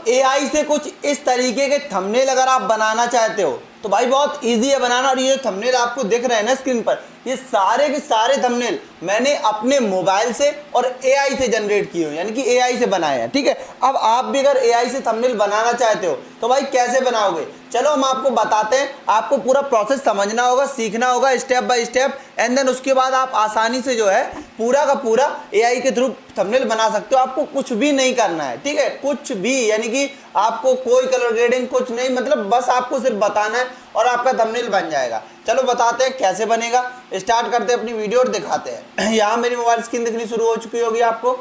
AI से कुछ इस तरीके के थंबनेल अगर आप बनाना चाहते हो तो भाई बहुत इजी है बनाना। और ये थंबनेल आपको दिख रहे हैं ना स्क्रीन पर, ये सारे के सारे थंबनेल मैंने अपने मोबाइल से और एआई से जनरेट किए हो, यानी कि एआई से बनाए हैं। ठीक है, अब आप भी अगर एआई से थंबनेल बनाना चाहते हो तो भाई कैसे बनाओगे, चलो हम आपको बताते हैं। आपको पूरा प्रोसेस समझना होगा, सीखना होगा step by step, and then उसके बाद आप आसानी से जो है पूरा का पूरा एआई के थ्रू थंबनेल बना सकते हो। आपको कुछ भी नहीं करना है, ठीक है, कुछ भी, यानी कि आपको कोई कलर ग्रेडिंग कुछ नहीं, मतलब बस आपको सिर्फ बताना है और आपका थंबनेल बन जाएगा। चलो बताते हैं कैसे बनेगा, स्टार्ट करते हैं अपनी वीडियो और दिखाते हैं। यहाँ मेरी मोबाइल स्क्रीन दिखनी शुरू हो चुकी होगी आपको।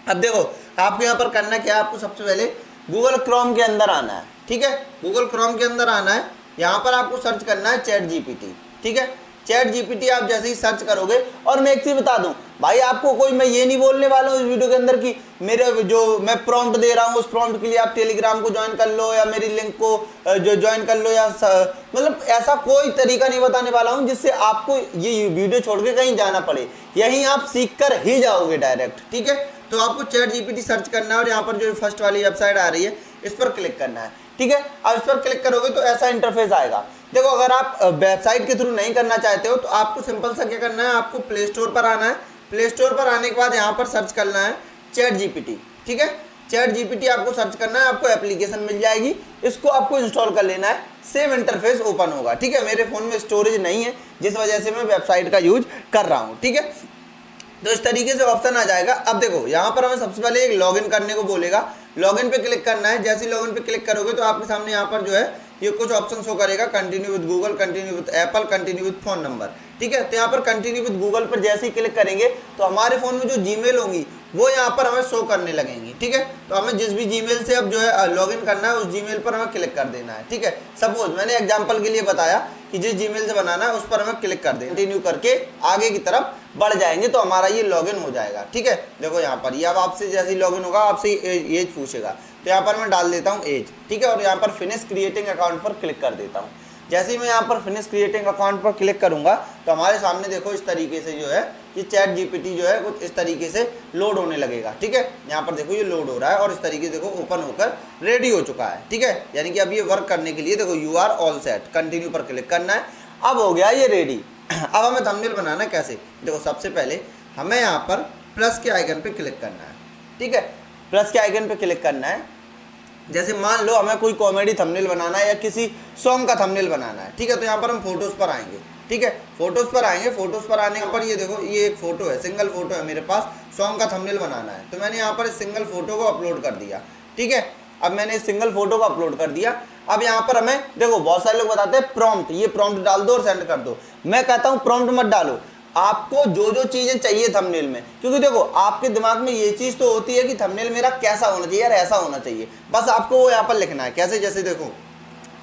अब देखो आपको यहाँ पर करना क्या है, आपको सबसे पहले गूगल क्रोम के अंदर आना है। ठीक है, गूगल क्रोम के अंदर आना है, यहाँ पर आपको सर्च करना है चैट जीपीटी। ठीक है, चैट जीपीटी आप जैसे ही सर्च करोगे, और मैं एक चीज बता दूं भाई आपको, कोई मैं ये नहीं बोलने वाला हूँ इस वीडियो के अंदर कि मेरे जो मैं प्रॉम्प्ट दे रहा हूँ उस प्रॉम्प्ट के लिए आप टेलीग्राम को ज्वाइन कर लो या मेरी लिंक को जो ज्वाइन कर लो, या मतलब ऐसा कोई तरीका नहीं बताने वाला हूँ जिससे आपको ये वीडियो छोड़ के कहीं जाना पड़े। यहीं आप सीख कर ही जाओगे डायरेक्ट। ठीक है, तो आपको चैट जीपीटी सर्च करना है और यहाँ पर जो फर्स्ट वाली वेबसाइट आ रही है इस पर क्लिक करना है। ठीक है, अब इस पर क्लिक करोगे तो ऐसा इंटरफेस आएगा। देखो अगर आप वेबसाइट के थ्रू नहीं करना चाहते हो तो आपको सिंपल सा क्या करना है, आपको प्ले स्टोर पर आना है। प्ले स्टोर पर आने के बाद यहाँ पर सर्च करना है चैट जीपीटी। ठीक है, चैट जीपीटी आपको सर्च करना है, आपको एप्लीकेशन मिल जाएगी, इसको आपको इंस्टॉल कर लेना है, सेम इंटरफेस ओपन होगा। ठीक है, मेरे फ़ोन में स्टोरेज नहीं है जिस वजह से मैं वेबसाइट का यूज कर रहा हूँ। ठीक है, तो इस तरीके से ऑप्शन आ जाएगा। अब देखो यहाँ पर हमें सबसे पहले एक लॉगिन करने को बोलेगा, लॉगिन पे क्लिक करना है। जैसे ही लॉगिन पे क्लिक करोगे तो आपके सामने यहाँ पर जो है ये कुछ ऑप्शन शो करेगा, continue with Google, continue with Apple, continue with phone number. ठीक है, तो यहाँ पर कंटिन्यू विद गूगल पर जैसे ही क्लिक करेंगे तो हमारे फोन में जो जीमेल होंगी वो यहाँ पर हमें शो करने लगेंगी। ठीक है, तो हमें जिस भी जीमेल से अब जो है लॉगिन करना है उस जीमेल पर हमें क्लिक कर देना है। ठीक है, सपोज मैंने एग्जांपल के लिए बताया कि जिस जीमेल से बनाना है उस पर हमें क्लिक कर दें, कंटिन्यू करके आगे की तरफ बढ़ जाएंगे तो हमारा ये लॉगिन हो जाएगा। ठीक है, देखो यहाँ पर ये अब आपसे जैसे ही लॉगिन होगा आपसे एज पूछेगा, तो यहाँ पर मैं डाल देता हूँ एज। ठीक है, और यहाँ पर फिनिश क्रिएटिंग अकाउंट पर क्लिक कर देता हूँ। जैसे ही मैं यहाँ पर फिनिश क्रिएटिंग अकाउंट पर क्लिक करूँगा तो हमारे सामने देखो इस तरीके से जो है ये चैट जीपीटी जो है कुछ इस तरीके से लोड होने लगेगा। ठीक है, यहाँ पर देखो ये लोड हो रहा है और इस तरीके से देखो ओपन होकर रेडी हो चुका है। ठीक है, यानी कि अब ये वर्क करने के लिए देखो you are all set, continue पर क्लिक करना है। अब हो गया ये रेडी। अब हमें थंबनेल बनाना कैसे, देखो सबसे पहले हमें यहाँ पर प्लस के आइकन पे क्लिक करना है। ठीक है, प्लस के आइकन पे क्लिक करना है। जैसे मान लो हमें कोई कॉमेडी थंबनेल बनाना है या किसी सॉन्ग का थंबनेल बनाना है। ठीक है, तो यहाँ पर हम फोटोज़ पर आएंगे। ठीक है, फोटोज़ पर आएंगे, फोटोज़ पर आने पर ये देखो ये एक फ़ोटो है, सिंगल फोटो है मेरे पास, सॉन्ग का थंबनेल बनाना है, तो मैंने यहाँ पर इस सिंगल फोटो को अपलोड कर दिया। ठीक है, अब मैंने इस सिंगल फोटो को अपलोड कर दिया। अब यहाँ पर हमें देखो बहुत सारे लोग बताते हैं प्रॉम्प्ट, ये प्रॉम्प्ट डाल दो और सेंड कर दो। मैं कहता हूँ प्रॉम्प्ट मत डालो, आपको जो जो चीज़ें चाहिए थंबनेल में, क्योंकि देखो आपके दिमाग में ये चीज़ तो होती है कि थंबनेल मेरा कैसा होना चाहिए यार, ऐसा होना चाहिए, बस आपको वो यहाँ पर लिखना है। कैसे, जैसे देखो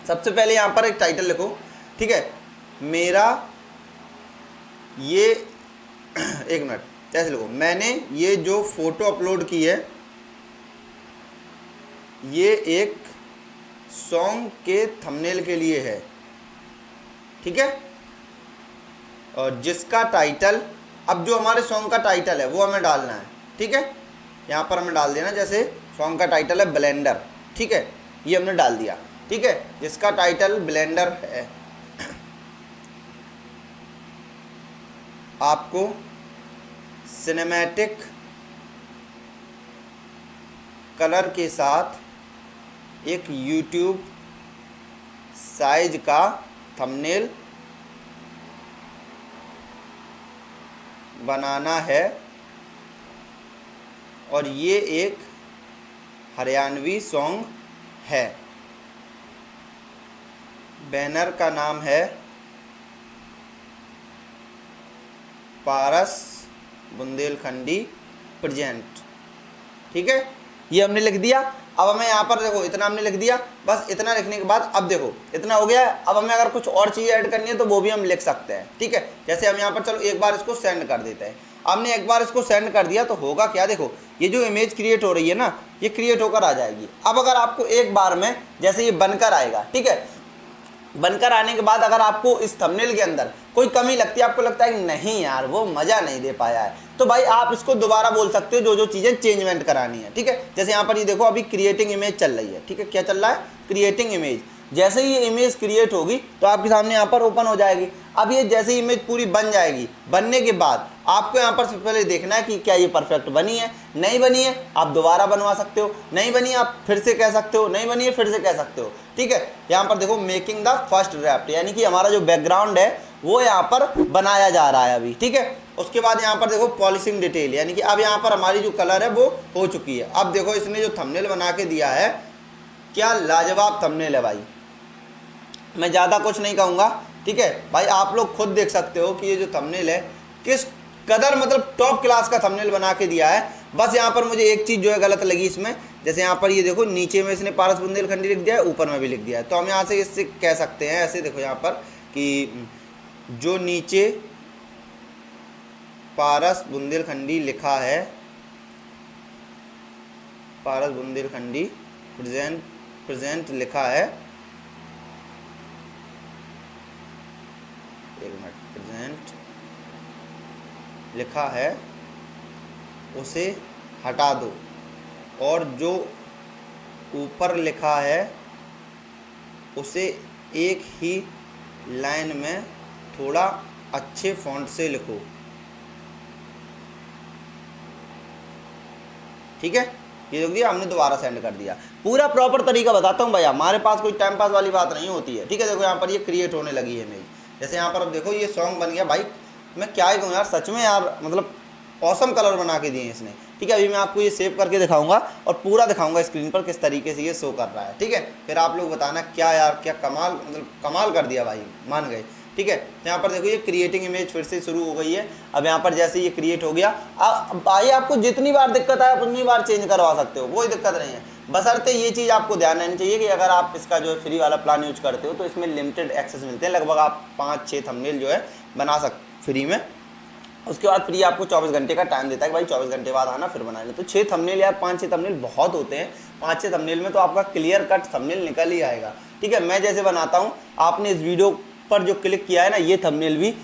सबसे पहले यहाँ पर एक टाइटल लिखो। ठीक है, मेरा ये एक मिनट ऐसे लिखो, मैंने ये जो फोटो अपलोड की है ये एक सॉन्ग के थंबनेल के लिए है। ठीक है, और जिसका टाइटल, अब जो हमारे सॉन्ग का टाइटल है वो हमें डालना है। ठीक है, यहाँ पर हमें डाल देना, जैसे सॉन्ग का टाइटल है ब्लेंडर। ठीक है, ये हमने डाल दिया। ठीक है, जिसका टाइटल ब्लेंडर है, आपको सिनेमैटिक कलर के साथ एक यूट्यूब साइज का थंबनेल बनाना है और ये एक हरियाणवी सॉन्ग है। बैनर का नाम है पारस बुंदेलखंडी प्रेजेंट। ठीक है, ये हमने लिख दिया। अब हमें यहाँ पर देखो इतना हमने लिख दिया, बस इतना लिखने के बाद अब देखो इतना हो गया है। अब हमें अगर कुछ और चीज़ ऐड करनी है तो वो भी हम लिख सकते हैं। ठीक है, जैसे हम यहाँ पर चलो एक बार इसको सेंड कर देते हैं। हमने एक बार इसको सेंड कर दिया तो होगा क्या, देखो ये जो इमेज क्रिएट हो रही है ना, ये क्रिएट होकर आ जाएगी। अब अगर आपको एक बार में जैसे ये बनकर आएगा, ठीक है, बनकर आने के बाद अगर आपको इस थंबनेल के अंदर कोई कमी लगती है, आपको लगता है कि नहीं यार वो मज़ा नहीं दे पाया है, तो भाई आप इसको दोबारा बोल सकते हो, जो जो चीज़ें चेंजमेंट करानी है। ठीक है, जैसे यहाँ पर ये देखो अभी क्रिएटिंग इमेज चल रही है। ठीक है, क्या चल रहा है? Creating image. जैसे ही ये इमेज क्रिएट होगी तो आपके सामने यहाँ पर ओपन हो जाएगी। अब ये जैसे ही इमेज पूरी बन जाएगी, बनने के बाद आपको यहाँ पर सबसे पहले देखना है कि क्या ये परफेक्ट बनी है। नहीं बनी है आप दोबारा बनवा सकते हो, नहीं बनी है आप फिर से कह सकते हो, नहीं बनी है फिर से कह सकते हो। ठीक है, यहाँ पर देखो मेकिंग द फर्स्ट ड्राफ्ट, यानी कि हमारा जो बैकग्राउंड है वो यहाँ पर बनाया जा रहा है अभी। ठीक है, उसके बाद यहाँ पर देखो पॉलिशिंग डिटेल, यानी कि अब यहाँ पर हमारी जो कलर है वो हो चुकी है। अब देखो इसने जो थंबनेल बना के दिया है, क्या लाजवाब थंबनेल है भाई, मैं ज़्यादा कुछ नहीं कहूँगा। ठीक है भाई, आप लोग खुद देख सकते हो कि ये जो थंबनेल है किस कदर मतलब टॉप क्लास का थंबनेल बना के दिया है। बस यहाँ पर मुझे एक चीज़ जो है गलत लगी इसमें, जैसे यहाँ पर ये देखो नीचे में इसने पारस बुंदेलखंडी लिख दिया है, ऊपर में भी लिख दिया है। तो हम यहाँ से इससे कह सकते हैं, ऐसे देखो यहाँ पर कि जो नीचे पारस बुंदेलखंडी लिखा है, पारस बुंदेलखंडी प्रेजेंट लिखा है, एक मिनट, प्रेजेंट लिखा है उसे हटा दो, और जो ऊपर लिखा है उसे एक ही लाइन में थोड़ा अच्छे फॉन्ट से लिखो। ठीक है, ये देख दिया हमने, दोबारा सेंड कर दिया। पूरा प्रॉपर तरीका बताता हूँ भाई, हमारे पास कोई टाइम पास वाली बात नहीं होती है। ठीक है, देखो यहाँ पर ये क्रिएट होने लगी है इमेज। जैसे यहाँ पर अब देखो ये सॉन्ग बन गया भाई, मैं क्या ही कहूँ यार, सच में यार मतलब औसम कलर बना के दिए इसने। ठीक है, अभी मैं आपको ये सेव करके दिखाऊंगा और पूरा दिखाऊंगा स्क्रीन पर किस तरीके से ये शो कर रहा है। ठीक है, फिर आप लोग बताना क्या यार, क्या कमाल, मतलब कमाल कर दिया भाई, मान गए। ठीक है, यहाँ पर देखो ये क्रिएटिंग इमेज फिर से शुरू हो गई है। अब यहाँ पर जैसे ये क्रिएट हो गया, अब भाई आपको जितनी बार दिक्कत आए उतनी बार चेंज करवा सकते हो, कोई दिक्कत नहीं है। बशर्ते ये चीज़ आपको ध्यान रहनी चाहिए कि अगर आप इसका जो है फ्री वाला प्लान यूज करते हो तो इसमें लिमिटेड एक्सेस मिलते हैं, लगभग आप 5-6 थंबनेल जो है बना सकते फ्री में। उसके बाद फ्री आपको 24 घंटे का टाइम देता है कि भाई 24 घंटे बाद आना फिर बना लें। तो 6 थंबनेल यार, 5-6 थंबनेल बहुत होते हैं। 5-6 थंबनेल में तो आपका क्लियर कट थंबनेल निकल ही आएगा। ठीक है, मैं जैसे बनाता हूँ, आपने इस वीडियो पर जो क्लिक किया है ना, ये थंबनेल भी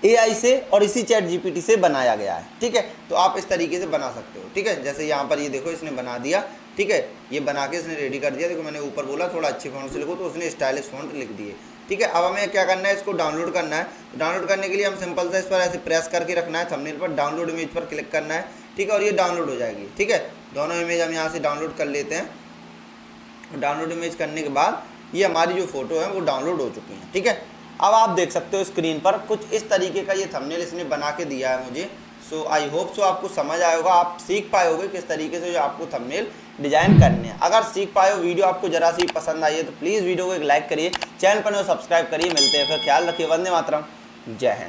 AI से और इसी चैट GPT से बनाया गया है। ठीक है, तो आप इस तरीके से बना सकते हो। ठीक है, जैसे यहाँ पर ये देखो इसने बना दिया। ठीक है, ये बना के इसने रेडी कर दिया। देखो मैंने ऊपर बोला थोड़ा अच्छे फॉन्ट से लिखो, तो उसने स्टाइलिश फॉन्ट लिख दिए। ठीक है, अब हमें क्या करना है, इसको डाउनलोड करना है। डाउनलोड करने के लिए हम सिंपल सा इस पर ऐसे प्रेस करके रखना है थंबनेल पर, डाउनलोड इमेज पर क्लिक करना है। ठीक है, और ये डाउनलोड हो जाएगी। ठीक है, दोनों इमेज हम यहाँ से डाउनलोड कर लेते हैं। डाउनलोड इमेज करने के बाद ये हमारी जो फोटो है वो डाउनलोड हो चुकी है। ठीक है, अब आप देख सकते हो स्क्रीन पर कुछ इस तरीके का ये थंबनेल इसने बना के दिया है मुझे। सो आई होप सो आपको समझ आया होगा, आप सीख पाए होगे किस तरीके से जो आपको थंबनेल डिजाइन करने हैं। अगर सीख पाए हो, वीडियो आपको जरा सी पसंद आई है तो प्लीज़ वीडियो को एक लाइक करिए, चैनल पर सब्सक्राइब करिए। मिलते हैं फिर, ख्याल रखिए, वंदे मातरम, जय हिंद।